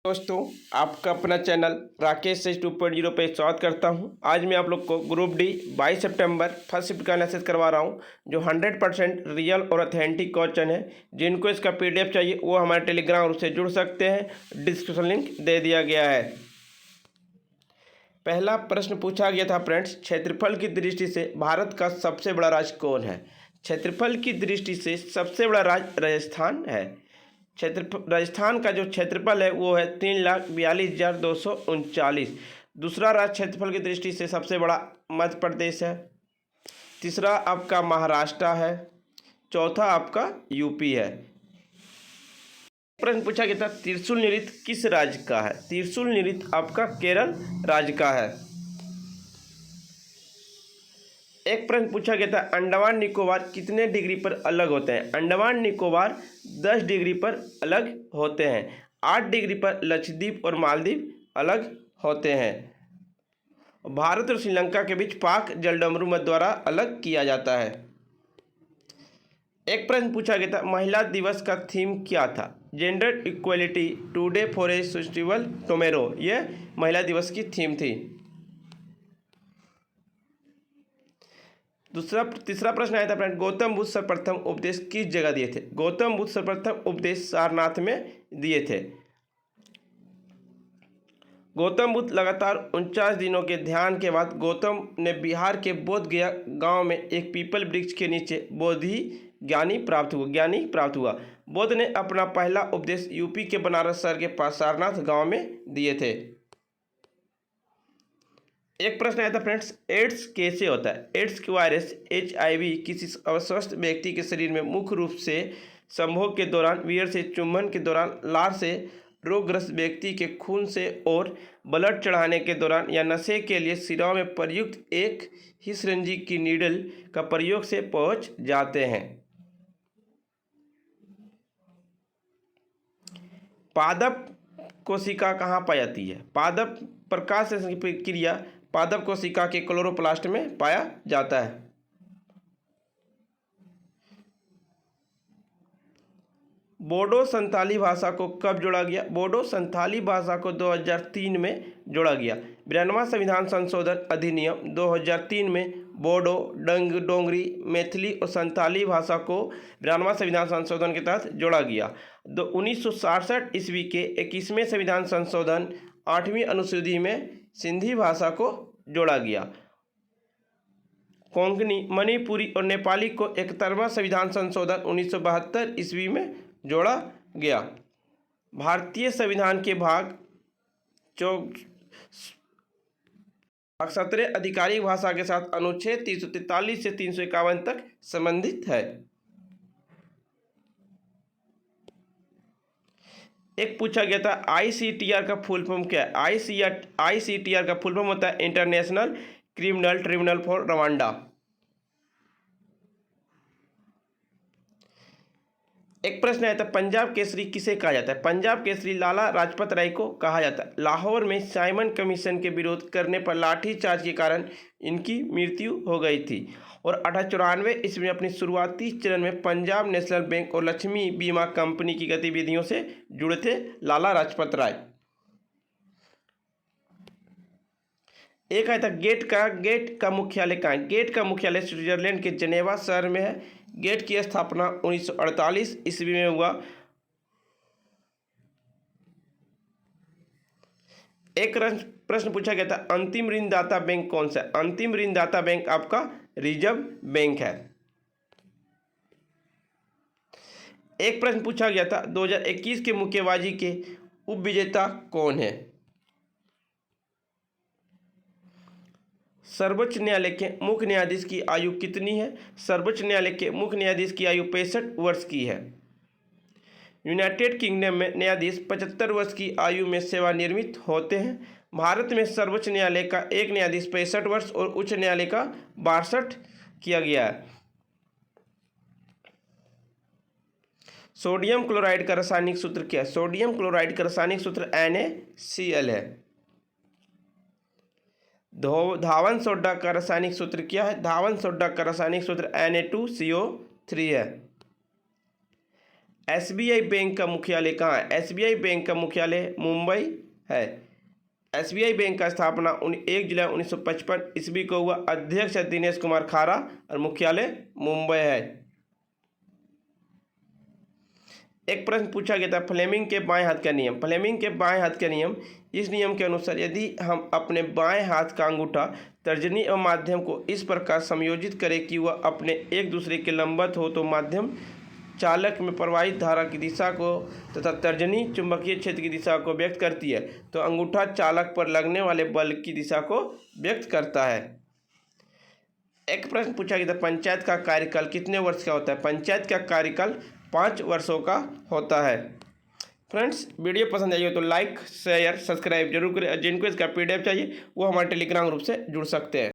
दोस्तों, आपका अपना चैनल राकेश सेज 2.0 पे स्वागत करता हूं। आज मैं आप लोग को ग्रुप डी 22 सितंबर फर्स्ट शिफ्ट का एनालिसिस करवा रहा हूं, जो 100% रियल और ऑथेंटिक क्वेश्चन है। जिनको इसका पीडीएफ चाहिए वो हमारे टेलीग्राम ग्रुप से जुड़ सकते हैं, डिस्क्रिप्शन लिंक दे दिया गया है। पहला प्रश्न पूछा गया था फ्रेंड्स, क्षेत्रफल की दृष्टि से भारत का सबसे बड़ा राज्य कौन है? क्षेत्रफल की दृष्टि से सबसे बड़ा राज्य राजस्थान है। राजस्थान का जो क्षेत्रफल है वो है 3,42,239। दूसरा राज्य क्षेत्रफल की दृष्टि से सबसे बड़ा मध्य प्रदेश है। तीसरा आपका महाराष्ट्र है। चौथा आपका यूपी है। प्रश्न पूछा गया था, त्रिशूल नृत्य किस राज्य का है? त्रिशूल नृत्य आपका केरल राज्य का है। एक प्रश्न पूछा गया था, अंडमान निकोबार कितने डिग्री पर अलग होते हैं? अंडमान निकोबार 10 डिग्री पर अलग होते हैं। 8 डिग्री पर लक्षद्वीप और मालदीव अलग होते हैं। भारत और श्रीलंका के बीच पाक जलडमरू मध्य द्वारा अलग किया जाता है। एक प्रश्न पूछा गया था, महिला दिवस का थीम क्या था? Gender equality today for a festival tomorrow, यह महिला दिवस की थीम थी। तीसरा प्रश्न आया था फ्रेंड, गौतम बुद्ध सर्वप्रथम उपदेश किस जगह दिए थे? गौतम बुद्ध सर्वप्रथम उपदेश सारनाथ में दिए थे। गौतम बुद्ध लगातार 49 दिनों के ध्यान के बाद गौतम ने बिहार के बोध गया गांव में एक पीपल वृक्ष के नीचे ज्ञानी प्राप्त हुआ। बुद्ध ने अपना पहला उपदेश यूपी के बनारस शहर के पास सारनाथ गांव में दिए थे। एक प्रश्न आया था फ्रेंड्स, एड्स कैसे होता है? एड्स की वायरस HIV किसी अस्वस्थ व्यक्ति के शरीर में मुख्य रूप से संभोग के दौरान, वियर से चुंबन के दौरान, लार से रोगग्रस्त व्यक्ति के खून से और ब्लड चढ़ाने के दौरान या नशे के लिए सिरों में प्रयुक्त एक ही सिरिंज की नीडल का प्रयोग से पहुंच जाते हैं। पादप कोशिका कहाँ पाई जाती है? पादप प्रकाश संश्लेषण की क्रिया पादप कोशिका के क्लोरोप्लास्ट में पाया जाता है। बोडो संथाली भाषा को कब जोड़ा गया? बोडो संथाली भाषा को 2003 में जोड़ा गया। 92वां संविधान संशोधन अधिनियम 2003 में बोडो, डोंगरी, मैथिली और संथाली भाषा को 92वां संविधान संशोधन के तहत जोड़ा गया। 1967 ईस्वी के 21वें संविधान संशोधन 8वीं अनुसूची में सिंधी भाषा को जोड़ा गया। कोंकणी, मणिपुरी और नेपाली को 71वां संविधान संशोधन 1972 ईस्वी में जोड़ा गया। भारतीय संविधान के भाग 17 आधिकारिक भाषा के साथ अनुच्छेद 343 से 351 तक संबंधित है। एक पूछा गया था, ICTR का फुल फॉर्म क्या है? ICTR का फुल फॉर्म होता है international criminal tribunal for Rwanda. एक प्रश्न आया था, पंजाब केसरी किसे कहा जाता है? पंजाब केसरी लाला लाजपत राय को कहा जाता है। लाहौर में साइमन कमीशन के विरोध करने पर लाठीचार्ज के कारण इनकी मृत्यु हो गई थी और 1894 ईस्वी में अपनी शुरुआती चरण में पंजाब नेशनल बैंक और लक्ष्मी बीमा कंपनी की गतिविधियों से जुड़े थे लाला लाजपत राय। एक आया था, गेट का मुख्यालय कहाँ है? गेट का मुख्यालय स्विट्जरलैंड के जेनेवा शहर में है। गेट की स्थापना 1948 ईस्वी में हुआ। एक प्रश्न पूछा गया था, अंतिम ऋणदाता बैंक कौन सा है? अंतिम ऋणदाता बैंक आपका रिजर्व बैंक है। एक प्रश्न पूछा गया था, 2021 के मुक्केबाजी के उपविजेता कौन है? सर्वोच्च न्यायालय के मुख्य न्यायाधीश की आयु कितनी है? सर्वोच्च न्यायालय के मुख्य न्यायाधीश की आयु 65 वर्ष की है। यूनाइटेड किंगडम में न्यायाधीश 75 वर्ष की आयु में सेवानिवृत्त होते हैं। भारत में सर्वोच्च न्यायालय का एक न्यायाधीश 65 वर्ष और उच्च न्यायालय का 62 किया गया है। सोडियम क्लोराइड का रासायनिक सूत्र क्या है? सोडियम क्लोराइड का रासायनिक सूत्र NaCl है। धावन सोडा का रासायनिक सूत्र क्या है? धावन सोडा का रासायनिक सूत्र Na2CO3 है। एसबीआई बैंक का मुख्यालय कहाँ है? एसबीआई बैंक का मुख्यालय मुंबई है। एसबीआई बैंक का स्थापना 1 जुलाई 1955 ईस्वी को हुआ। अध्यक्ष है दिनेश कुमार खारा और मुख्यालय मुंबई है। एक प्रश्न पूछा गया था, फ्लेमिंग के बाएं हाथ का नियम। फ्लेमिंग के बाएं हाथ का नियम, इस नियम के अनुसार यदि हम अपने बाएं हाथ का अंगूठा तर्जनी एवं माध्यम को इस प्रकार समयोजित करें कि वह अपने एक दूसरे के लंबवत हो तो माध्यम चालक में प्रवाहित धारा की दिशा को तथा तर्जनी चुंबकीय क्षेत्र की दिशा को व्यक्त करती है, तो अंगूठा चालक पर लगने वाले बल की दिशा को व्यक्त करता है। एक प्रश्न पूछा गया था, पंचायत का कार्यकाल कितने वर्ष का होता है? पंचायत का कार्यकाल 5 वर्षों का होता है। फ्रेंड्स, वीडियो पसंद आई हो तो लाइक शेयर सब्सक्राइब जरूर करें। जिनको इसका PDF चाहिए वो हमारे टेलीग्राम ग्रुप से जुड़ सकते हैं।